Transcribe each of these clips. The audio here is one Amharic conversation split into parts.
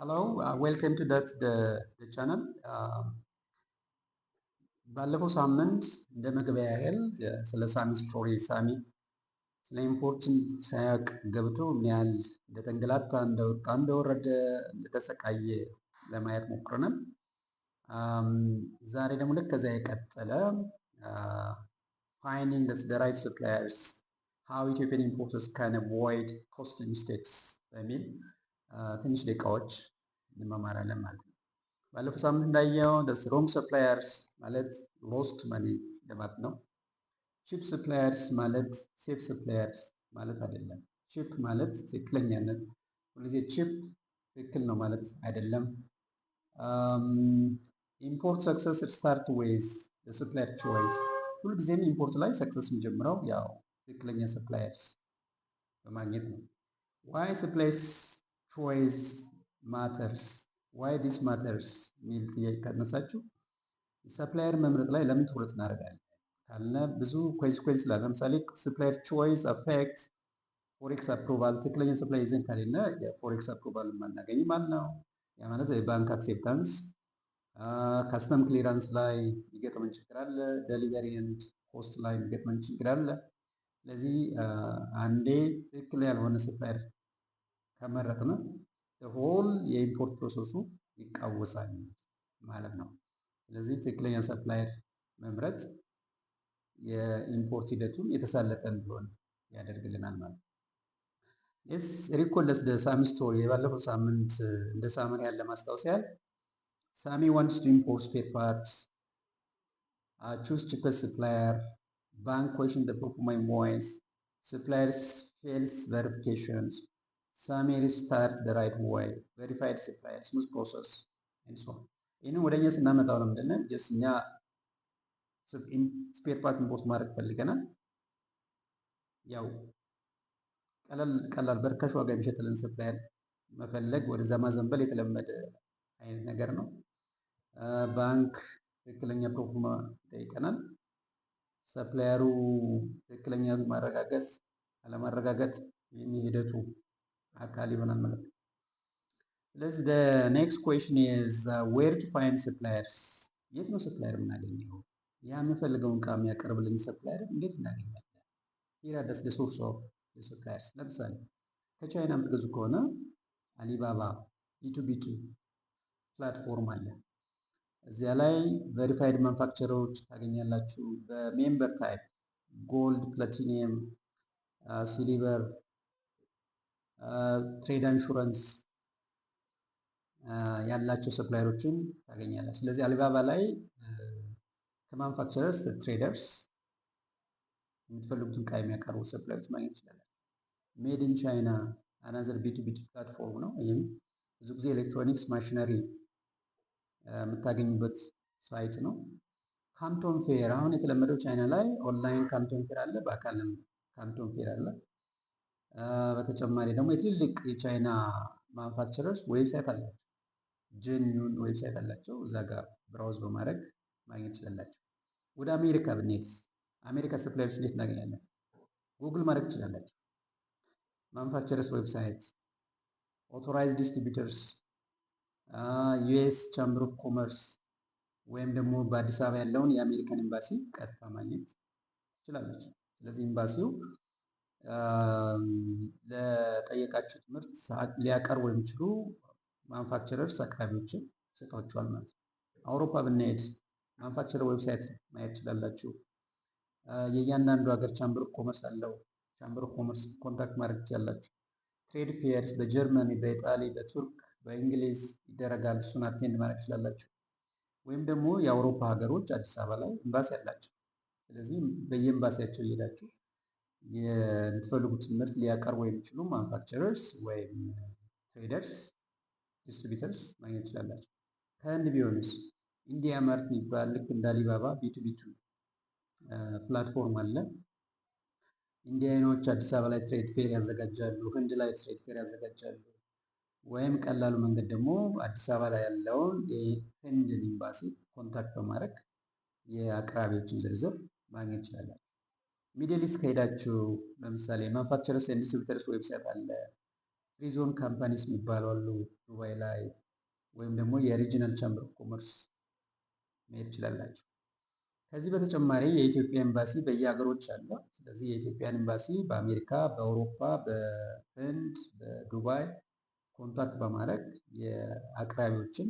Hello, welcome to the channel. ባለፈው ሳምንት እንደ መግቢያ ያህል ስለ ሳሚ ስቶሪ ሳሚ ስለ ኢምፖርት ሳያውቅ ገብቶ ምን ያህል እንደተንገላታ እንደወጣ እንደወረደ እንደተሰቃየ ለማየት ሞክረናል። ዛሬ ደግሞ ልክ ከዛ የቀጠለ finding the right suppliers, how Ethiopian importers can avoid costly mistakes በሚል ትንሽ ደቂቃዎች እንመማራለን ማለት ነው። ባለፈው ሳምንት እንዳየው ሮንግ ሰፕላየርስ ማለት ሎስት መኒ ለማለት ነው። ቺፕ ሰፕላየርስ ማለት ሴፍ ሰፕላየርስ ማለት አይደለም። ቺፕ ማለት ትክክለኛነት፣ ሁልጊዜ ቺፕ ትክክል ነው ማለት አይደለም። ኢምፖርት ሰክሰስ ስታርት ዌይዝ ሰፕላየር ቾይስ፣ ሁልጊዜም ኢምፖርት ላይ ሰክሰስ የሚጀምረው ያው ትክክለኛ ሰፕላየርስ በማግኘት ነው። ዋይ ሰፕላየርስ ቾይስ ማተርስ ዋይ ዲስ ማተርስ የሚል ጥያቄ ካነሳችሁ ሰፕላየር መምረጥ ላይ ለምን ትኩረት እናደርጋለን ካልነ ብዙ ኮንሲኩዌንስ ስላለ፣ ለምሳሌ ሰፕላየር ቾይስ አፌክት ፎሬክስ አፕሩቫል። ትክክለኛ ሰፕላየር ይዘን ከሌለ የፎሬክስ አፕሩቫል የማናገኝ ማለት ነው። ያ ማለት የባንክ አክሴፕታንስ፣ ካስተም ክሊራንስ ላይ የሚገጥመን ችግር አለ። ደሊቨሪ ኤንድ ኮስት ላይ የሚገጥመን ችግር አለ። ስለዚህ አንዴ ትክክል ያልሆነ ሰፕላየር ከመረጥን ሆል የኢምፖርት ፕሮሰሱ ይቃወሳል ማለት ነው። ስለዚህ ትክክለኛ ሰፕላየር መምረጥ የኢምፖርት ሂደቱን የተሳለጠ እንዲሆን ያደርግልናል ማለት ነው። ስ ሪኮለስ ሳሚ ስቶሪ የባለፈው ሳምንት እንደ ሳመሪ ያለ ማስታወስ ያህል ሳሚ ዋንትስ ቱ ኢምፖርት ስፔር ፓርትስ ቹዝ ቺፐስት ሰፕላየር ባንክ ኩዌስችን ዘ ፕሩፍ ኦፍ ማይ ኢንቮይስ ሰፕላየርስ ፌልስ ቬሪፊኬሽንስ ሳሚ ሪስታርት ዘ ራይት ዌይ ቬሪፋይድ ሰፕላየር ስሙዝ ፕሮሰስ ኤንድ ሶ ኦን። ይህንን ወደ እኛ ስናመጣው ለምንድን ነው ጀስት እኛ ስፔር ፓርት ኢምፖርት ማድረግ ፈልገናል። ያው ቀላል በርካሽ ዋጋ የሚሸጥልን ሰፕላየር መፈለግ ወደዛ ማዘንበል የተለመደ አይነት ነገር ነው። ባንክ ትክክለኛ ፕሩፍ ይጠይቀናል። ሰፕላየሩ ትክክለኛ ማረጋገጥ አለማረጋገጥ የሚሂደቱ አካል ይሆናል ማለት ነው። ስለዚህ ኔክስት ኩዌስችን ኢዝ ዌር ቱ ፋይንድ ሰፕላየርስ፣ የት ነው ሰፕላየር የምናገኘው? ያ የምንፈልገውን እቃ የሚያቀርብልን ሰፕላየር እንዴት እናገኛለን? ሂር አር ዘ ሶርስ ኦፍ ሰፕላየርስ። ለምሳሌ ከቻይና የምትገዙ ከሆነ አሊባባ ቢቱቢቱ ፕላትፎርም አለ። እዚያ ላይ ቬሪፋይድ ማኑፋክቸሮች ታገኛላችሁ። በሜምበር ታይፕ ጎልድ፣ ፕላቲኒየም፣ ሲሊቨር፣ ትሬድ ኢንሹራንስ ያላቸው ሰፕላየሮችን ታገኛላችሁ። ስለዚህ አሊባባ ላይ ከማኑፋክቸረርስ ትሬደርስ የምትፈልጉትን እቃ የሚያቀርቡ ሰፕላየሮች ማግኘት ይችላል። ሜድ ኢን ቻይና አናዘር ቢቱቢ ፕላትፎርም ነው። ይህም ብዙ ጊዜ ኤሌክትሮኒክስ ማሽነሪ የምታገኙበት ሳይት ነው። ካንቶን ፌር አሁን የተለመደው ቻይና ላይ ኦንላይን ካንቶን ፌር አለ፣ በአካልም ካንቶን ፌር አለ። በተጨማሪ ደግሞ የትልልቅ የቻይና ማኑፋክቸረርስ ዌብሳይት አላቸው፣ ጀኒዩን ዌብሳይት አላቸው። እዛ ጋር ብራውዝ በማድረግ ማግኘት ትችላላችሁ። ወደ አሜሪካ ብንሄድስ አሜሪካ ሰፕላየሮች እንዴት እናገኛለን? ጉግል ማድረግ ትችላላችሁ። ማኑፋክቸረርስ ዌብሳይት፣ ኦቶራይዝድ ዲስትሪቢዩተርስ፣ ዩኤስ ቻምበር ኦፍ ኮመርስ ወይም ደግሞ በአዲስ አበባ ያለውን የአሜሪካን ኤምባሲ ቀጥታ ማግኘት ትችላለች። ስለዚህ ኤምባሲው ለጠየቃችሁት ምርት ሊያቀርቡ የሚችሉ ማኑፋክቸረርስ አቅራቢዎችን ሰጥቷቸዋል ማለት ነው። አውሮፓ ብንሄድ ማኑፋክቸረር ዌብሳይት ማየት ትችላላችሁ። የእያንዳንዱ ሀገር ቻምበር ኦፍ ኮመርስ አለው። ቻምበር ኦፍ ኮመርስ ኮንታክት ማድረግ ትችላላችሁ። ትሬድ ፌርስ በጀርመኒ፣ በኢጣሊ፣ በቱርክ፣ በእንግሊዝ ይደረጋል። እሱን አቴንድ ማድረግ ትችላላችሁ። ወይም ደግሞ የአውሮፓ ሀገሮች አዲስ አበባ ላይ ኤምባሲ አላቸው። ስለዚህ በየኤምባሲያቸው እየሄዳችሁ የምትፈልጉትን ምርት ሊያቀርቡ የሚችሉ ማኑፋክቸረርስ ወይም ትሬደርስ ዲስትሪቢዩተርስ ማግኘት ትችላላችሁ። ከህንድ ቢሆንስ ኢንዲያ ማርት የሚባል ልክ እንደ አሊባባ ቢቱቢቱ ፕላትፎርም አለ። ኢንዲያኖች አዲስ አበባ ላይ ትሬድ ፌር ያዘጋጃሉ፣ ህንድ ላይ ትሬድ ፌር ያዘጋጃሉ። ወይም ቀላሉ መንገድ ደግሞ አዲስ አበባ ላይ ያለውን የህንድን ኤምባሲ ኮንታክት በማድረግ የአቅራቢዎችን ዝርዝር ማግኘት ይችላላችሁ። ሚድል ኢስት ከሄዳችሁ ለምሳሌ ማኑፋክቸረርስ ኤንድ ዲስትሪቢዩተርስ ዌብሳይት አለ። ፍሪዞን ካምፓኒስ የሚባሉ አሉ ዱባይ ላይ፣ ወይም ደግሞ የሪጂናል ቻምበር ኦፍ ኮመርስ መሄድ ትችላላችሁ። ከዚህ በተጨማሪ የኢትዮጵያ ኤምባሲ በየሀገሮች አለ። ስለዚህ የኢትዮጵያን ኤምባሲ በአሜሪካ፣ በአውሮፓ፣ በህንድ፣ በዱባይ ኮንታክት በማድረግ የአቅራቢዎችን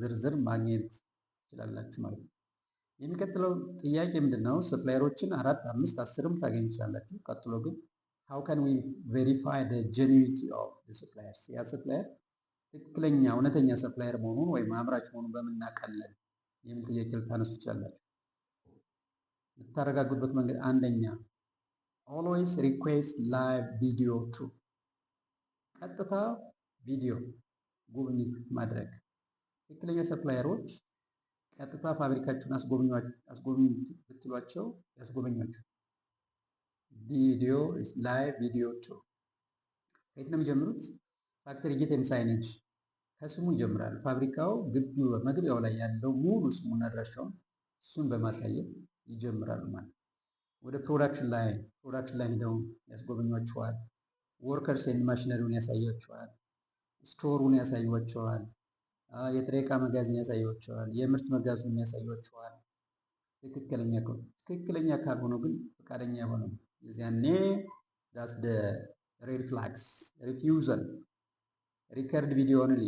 ዝርዝር ማግኘት ትችላላችሁ ማለት ነው። የሚቀጥለው ጥያቄ ምንድን ነው? ሰፕላየሮችን 4፣ 5፣ 10ም ታገኙ ትችላላችሁ። ቀጥሎ ግን how can we verify the genuinity of the suppliers? ያ ሰፕላየር ትክክለኛ እውነተኛ ሰፕላየር መሆኑን ወይም አምራች መሆኑን በምን እናውቃለን የሚል ጥያቄ ልታነሱ ትችላላችሁ። የምታረጋግጡበት መንገድ አንደኛ always request live video too። ቀጥታ ቪዲዮ ጉብኝት ማድረግ። ትክክለኛ ሰፕላየሮች ቀጥታ ፋብሪካችሁን አስጎብኙ ብትሏቸው ያስጎበኟችሁ። ቪዲዮ ላይቭ ቪዲዮ ቱ። ከየት ነው የሚጀምሩት? ፋክተሪ ጌት ኤንድ ሳይኔጅ ከስሙ ይጀምራል። ፋብሪካው ግቢው መግቢያው ላይ ያለው ሙሉ ስሙና አድራሻውን እሱን በማሳየት ይጀምራሉ ማለት። ወደ ፕሮዳክሽን ላይ ሄደው ያስጎበኟቸዋል። ወርከርስ ኤንድ ማሽነሪውን ያሳያቸዋል። ስቶሩን ያሳዩቸዋል። የጥሬ ዕቃ መጋዘን ያሳዩቸዋል። የምርት መጋዘኑን ያሳዩቸዋል። ትክክለኛ ካልሆነው ግን ፈቃደኛ ሆነው የዚያኔ ዳስ ደ ሬድ ፍላግስ ሪፊውዛል ሪከርድ ቪዲዮ ኦንሊ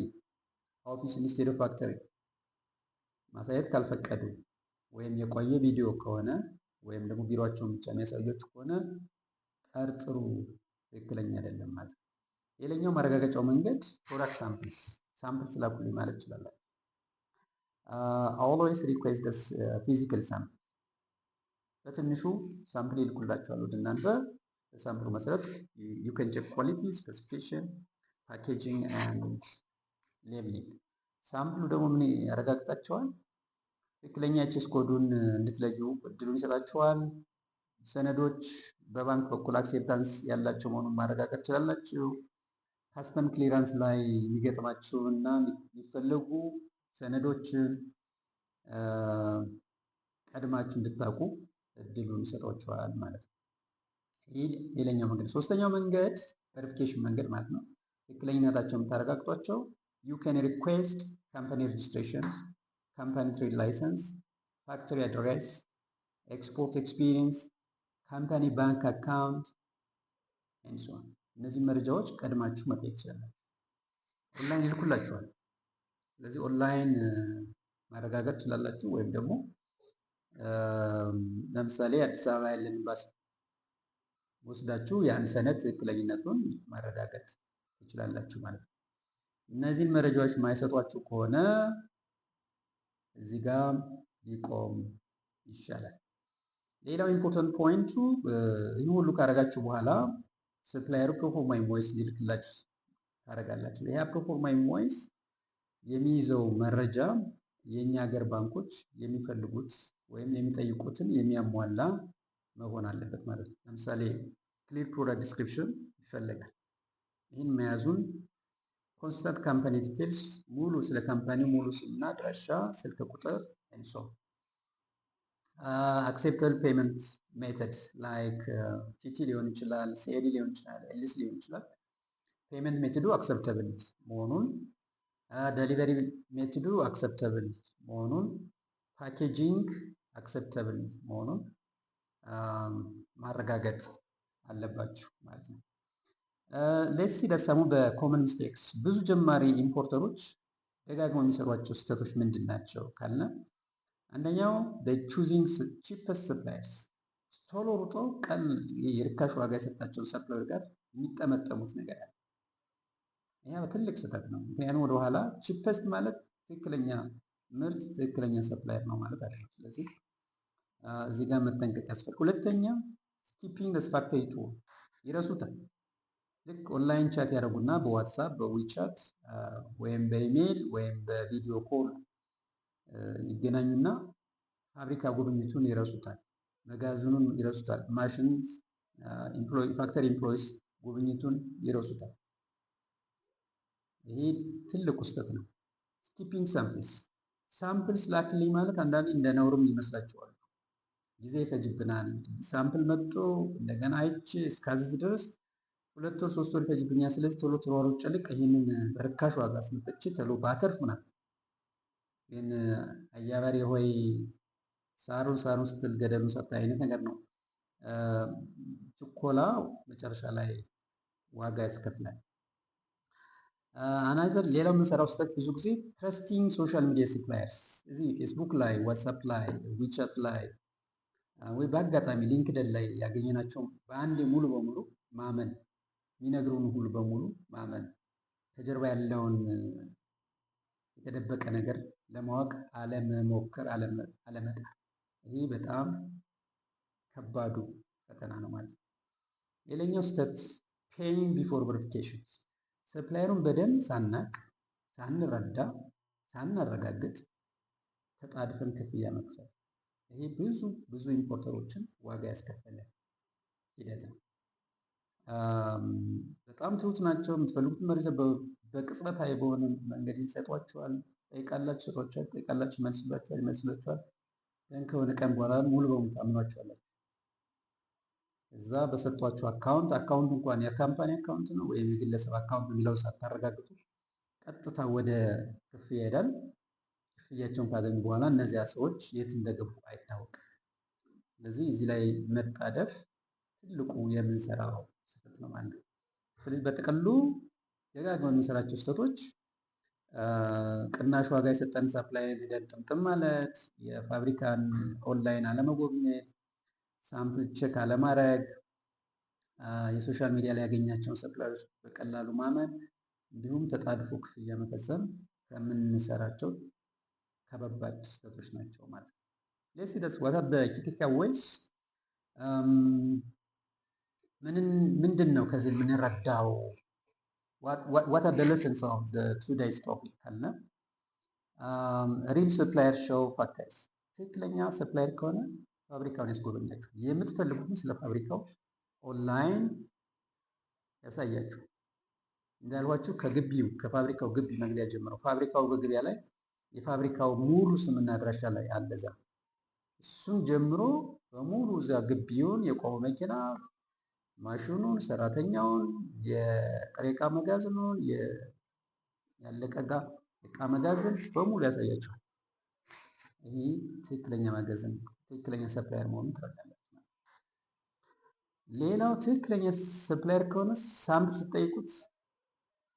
ኦፊስ ኢንስቴድ ኦፍ ፋክተሪ ማሳየት ካልፈቀዱ ወይም የቆየ ቪዲዮ ከሆነ ወይም ደግሞ ቢሮአቸውን ብቻ የሚያሳዩችሁ ከሆነ ጠርጥሩ፣ ትክክለኛ አይደለም ማለት ነው። ሌላኛው ማረጋገጫው መንገድ ፕሮዳክት ሳምፕልስ ላኩልኝ ማለት ይችላል። always request this physical sample። በትንሹ ሳምፕል ይልኩላችኋል ወደ እናንተ። በሳምፕሉ መሰረት you can check quality, specification, packaging and labeling። ሳምፕሉ ደግሞ ምን ያረጋግጣቸዋል? ትክክለኛ ኤችኤስ ኮዱን እንድትለዩ እድሉን ይሰጣችኋል። ሰነዶች በባንክ በኩል አክሴፕታንስ ያላቸው መሆኑን ማረጋገጥ ትችላላችሁ። ካስተም ክሊራንስ ላይ የሚገጥማችሁ እና የሚፈለጉ ሰነዶችን ቀድማችሁ እንድታውቁ እድሉን ይሰጧችኋል ማለት ነው። ይህ ሌላኛው መንገድ። ሶስተኛው መንገድ ቬሪፊኬሽን መንገድ ማለት ነው። ትክክለኛነታቸው የምታረጋግጧቸው you can request company registration, company trade license, factory address, export experience, company bank account and so on። እነዚህ መረጃዎች ቀድማችሁ መጠየቅ ትችላላችሁ። ኦንላይን ይልኩላችኋል። ስለዚህ ኦንላይን ማረጋገጥ ትችላላችሁ። ወይም ደግሞ ለምሳሌ አዲስ አበባ ያለን ኤምባሲ ወስዳችሁ ያን ሰነድ ትክክለኝነቱን ማረጋገጥ ትችላላችሁ ማለት ነው። እነዚህን መረጃዎች የማይሰጧችሁ ከሆነ እዚህ ጋር ሊቆም ይሻላል። ሌላው ኢምፖርታንት ፖይንቱ ይህ ሁሉ ካረጋችሁ በኋላ ሰፕላየሩ ፕሮፎርማ ኢንቮይስ እንዲልክላችሁ ታደርጋላችሁ። ይሄ ፕሮፎርማ ኢንቮይስ የሚይዘው መረጃ የኛ ሀገር ባንኮች የሚፈልጉት ወይም የሚጠይቁትን የሚያሟላ መሆን አለበት ማለት ነው። ለምሳሌ ክሊር ፕሮዳክት ዲስክሪፕሽን ይፈለጋል። ይህን መያዙን ኮንስታንት ካምፓኒ ዲቴልስ ሙሉ ስለ ካምፓኒው ሙሉ ስምና አድራሻ፣ ስልክ ቁጥር እንሶ አክሴፕተብል ፔመንት ሜተድ ላይክ ቲቲ ሊሆን ይችላል፣ ሲኤዲ ሊሆን ይችላል፣ ኤልሲ ሊሆን ይችላል። ፔመንት ሜቶዱ አክሰፕተብል መሆኑን፣ ዴሊቨሪ ሜቶዱ አክሰፕተብል መሆኑን፣ ፓኬጂንግ አክሰፕተብል መሆኑን ማረጋገጥ አለባችሁ ማለት ነው። ሌትስ ሲ ሰም ኦፍ ዘ ኮመን ሚስቴክስ። ብዙ ጀማሪ ኢምፖርተሮች ደጋግመው የሚሰሯቸው ስህተቶች ምንድን ናቸው ካለ አንደኛው ቹዚንግ ቺፐስት ሰፕላየርስ፣ ቶሎ ሩጠው የርካሽ ዋጋ የሰጣቸውን ሰፕላየር ጋር የሚጠመጠሙት ነገር አለ። ይህ ትልቅ ስህተት ነው። ምክንያቱም ወደኋላ ቺፐስት ማለት ትክክለኛ ምርት ትክክለኛ ሰፕላየር ነው ማለት አይደለም። ስለዚህ እዚህ ጋር መጠንቀቅ ያስፈልጋል። ሁለተኛ ስኪፒንግ ፋክተሪ ቱር ይረሱታል። ልክ ኦንላይን ቻት ያደረጉና በዋትሳፕ በዊቻት ወይም በኢሜይል ወይም በቪዲዮ ኮል ይገናኙና ፋብሪካ ጉብኝቱን ይረሱታል፣ መጋዘኑን ይረሱታል፣ ማሽን ፋክተሪ ኢምፕሎይስ ጉብኝቱን ይረሱታል። ይሄ ትልቁ ስህተት ነው። ስኪፒንግ ሳምፕልስ ላክልኝ ማለት አንዳንዴ እንደ ነውርም ይመስላችኋል። ጊዜ ይፈጅብናል። ሳምፕል መጥቶ እንደገና አይቼ እስካዝዝ ድረስ 2 ወር 3 ወር ይፈጅብኛል። ስለዚህ ቶሎ ተሯሩጬ ልቅ ይህንን በርካሽ ዋጋ አስመጥቼ ቶሎ ባተርፍ ምናምን። ግን አያባሪ ሆይ ሳሩን ስትል ገደሉን ሰታ አይነት ነገር ነው። ችኮላ መጨረሻ ላይ ዋጋ ያስከፍላል። አናዘር ሌላው የምንሰራው ስህተት ብዙ ጊዜ ትረስቲንግ ሶሻል ሚዲያ ሰፕላየርስ፣ እዚህ ፌስቡክ ላይ፣ ዋትሳፕ ላይ፣ ዊቻት ላይ ወይ በአጋጣሚ ሊንክደን ላይ ያገኘናቸው በአንድ ሙሉ በሙሉ ማመን፣ የሚነግሩን ሁሉ በሙሉ ማመን፣ ከጀርባ ያለውን የተደበቀ ነገር ለማወቅ አለመሞከር፣ አለመጣር። ይሄ በጣም ከባዱ ፈተና ነው ማለት ነው። ሌላኛው ስህተት ፔይንግ ቢፎር ቨሪፊኬሽን፣ ሰፕላየሩን በደንብ ሳናቅ፣ ሳንረዳ፣ ሳናረጋግጥ ተጣድፈን ክፍያ መክፈል። ይሄ ብዙ ኢምፖርተሮችን ዋጋ ያስከፈለ ሂደት ነው። በጣም ትሁት ናቸው። የምትፈልጉትን መረጃ በቅጽበታዊ በሆነ መንገድ ይሰጧቸዋል። ጠይቃላችሁ፣ ይሰጧቸዋል። ጠይቃላችሁ፣ ይመልስላችኋል። ግን ከሆነ ቀን በኋላ ሙሉ በሙሉ ታምኗቸዋላችሁ። እዛ በሰጧቸው አካውንት እንኳን የካምፓኒ አካውንት ነው ወይም የግለሰብ አካውንት የሚለው ሳታረጋግጡ ቀጥታ ወደ ክፍያ ይሄዳል። ክፍያቸውን ካገኙ በኋላ እነዚያ ሰዎች የት እንደገቡ አይታወቅም። ስለዚህ እዚህ ላይ መጣደፍ ትልቁ የምንሰራው ስህተት ነው ማለት ነው። ስለዚህ በጥቅሉ ደጋግመን የምንሰራቸው ስህተቶች ቅናሽ ዋጋ የሰጠን ሰፕላይ ሄደን ጥምጥም ማለት፣ የፋብሪካን ኦንላይን አለመጎብኘት፣ ሳምፕል ቼክ አለማድረግ፣ የሶሻል ሚዲያ ላይ ያገኛቸውን ሰፕላዮች በቀላሉ ማመን፣ እንዲሁም ተጣድፎ ክፍያ መፈጸም ከምንሰራቸው ከባባድ ስህተቶች ናቸው ማለት ነው። ሌትስ ሲ ዲስ ዋት አር ዘ ኪ ቴክአዌይስ። ምንድን ነው ከዚህ የምንረዳው? ዋት አር ዘ ሌሰንስ ኦፍ ዘ ቱዴይስ ቶፒክ ካለ ሪል ሰፕላየር ሾው ፋክተርስ። ትክክለኛ ሰፕላየር ከሆነ ፋብሪካውን ያስጎበኛችሁ፣ የምትፈልጉትን ስለ ፋብሪካው ኦንላይን ያሳያችሁ። እንዳልኳችሁ ከፋብሪካው ግቢ መግቢያ ጀምሮ ፋብሪካው በግቢያ ላይ የፋብሪካው ሙሉ ስምና አድራሻ ላይ አለዛ። እሱን ጀምሮ በሙሉ እዛ ግቢውን፣ የቆመ መኪና፣ ማሽኑን፣ ሰራተኛውን፣ የጥሬ ዕቃ መጋዘኑን፣ ያለቀ ዕቃ መጋዘን በሙሉ ያሳያችኋል። ይህ ትክክለኛ መጋዘን፣ ትክክለኛ ሰፕላየር መሆኑን ትረዳላችሁ። ሌላው ትክክለኛ ሰፕላየር ከሆነ ሳምፕል ስትጠይቁት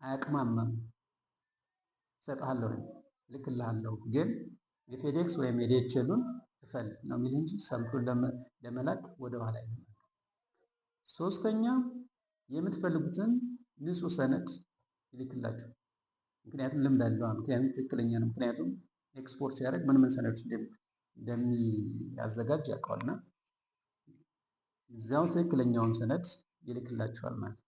አያቅማማም። እሰጥሃለሁ፣ ልክልሃለሁ፣ ግን የፌዴክስ ወይም የዲኤችኤሉን ክፈል ነው የሚል እንጂ ሳምፕሉን ለመላክ ወደኋላ ይላል። ሶስተኛ የምትፈልጉትን ንጹህ ሰነድ ይልክላችሁ። ምክንያቱም ልምድ አለው። ምክንያቱም ትክክለኛ ነው። ምክንያቱም ኤክስፖርት ሲያደርግ ምን ሰነዶች እንደሚያዘጋጅ ያውቀዋልና እዚያው ትክክለኛውን ሰነድ ይልክላችኋል ማለት ነው።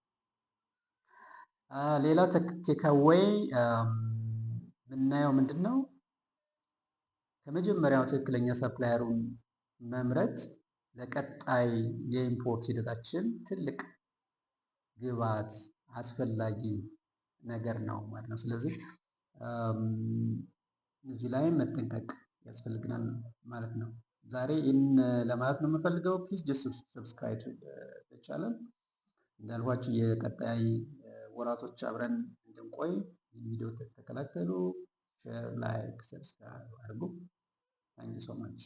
ሌላ ቴክአዌይ የምናየው ምንድን ነው? ከመጀመሪያው ትክክለኛ ሰፕላየሩን መምረጥ ለቀጣይ የኢምፖርት ሂደታችን ትልቅ ግብዓት አስፈላጊ ነገር ነው ማለት ነው። ስለዚህ እዚህ ላይ መጠንቀቅ ያስፈልግናል ማለት ነው። ዛሬ ይህን ለማለት ነው የምፈልገው። ፕሊዝ ጀስት ሰብስክራይብ ተቻለን እንዳልኳችሁ የቀጣይ ወራቶች አብረን እንድንቆይ ቪዲዮ ተከታተሉ፣ ሼር፣ ላይክ፣ ሰብስክራይብ አድርጉ። ታንክ ዩ ሶ ማች